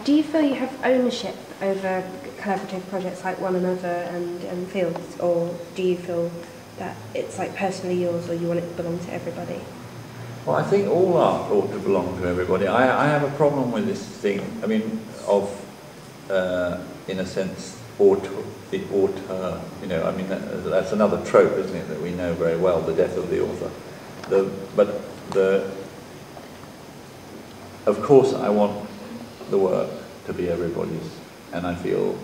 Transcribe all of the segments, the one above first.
Do you feel you have ownership over collaborative projects like One Another and Fields, or do you feel that it's like personally yours, or you want it to belong to everybody? Well, I think all art ought to belong to everybody. I have a problem with this thing, I mean, of, in a sense, auteur, you know, I mean, that's another trope, isn't it, that we know very well, the death of the author. Of course, I want the work to be everybody's, and I feel,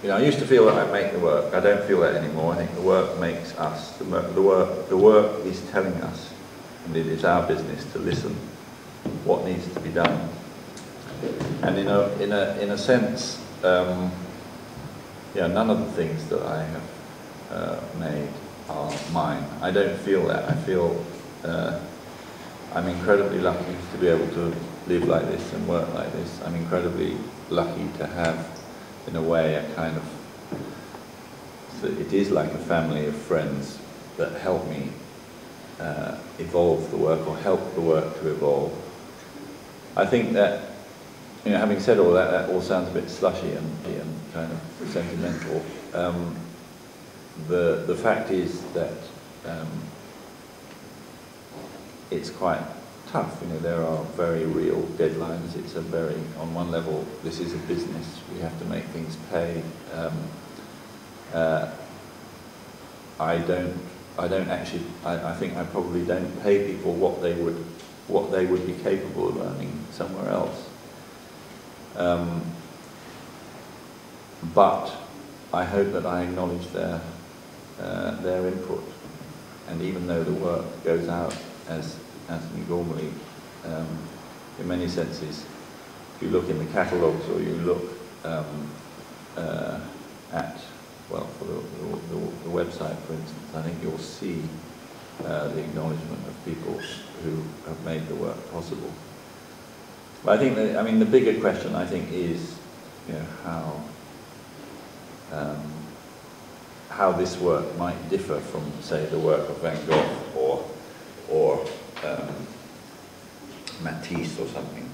you know, I used to feel that I make the work. I don't feel that anymore. I think the work makes us. The work is telling us, and it is our business to listen what needs to be done. And in a sense, yeah, none of the things that I have made are mine. I don't feel that. I feel I'm incredibly lucky to be able to live like this and work like this. I'm incredibly lucky to have, in a way, a kind of, so it is like a family of friends that help me evolve the work, or help the work to evolve. I think that, you know, having said all that, that all sounds a bit slushy and kind of sentimental. The fact is that it's quite tough. You know, there are very real deadlines. It's a very, on one level, this is a business. We have to make things pay. I don't actually. I think I probably don't pay people what they would be capable of earning somewhere else. But I hope that I acknowledge their input, and even though the work goes out as Antony Gormley, in many senses, if you look in the catalogues or you look at, well, for the website, for instance, I think you'll see the acknowledgement of people who have made the work possible. But I think that, I mean, the bigger question, I think, is, you know, how this work might differ from, say, the work of Van Gogh or Matisse or something.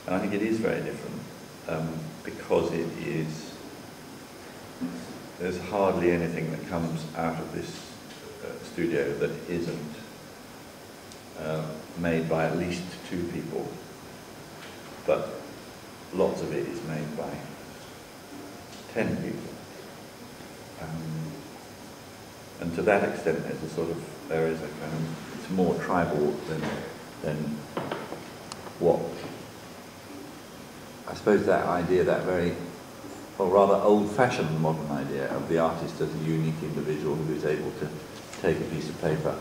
And I think it is very different because it is, there's hardly anything that comes out of this studio that isn't made by at least 2 people, but lots of it is made by 10 people. And to that extent, there's a sort of, there is a kind of, it's more tribal than what, I suppose that idea, that very, or rather old-fashioned modern idea of the artist as a unique individual who is able to take a piece of paper,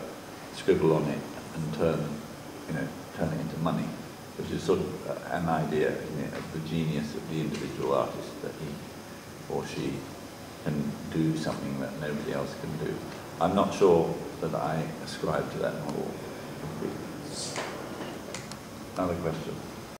scribble on it, and turn it into money, which is sort of an idea, isn't it, of the genius of the individual artist, that he or she can do something that nobody else can do. I'm not sure that I ascribe to that model. Another question.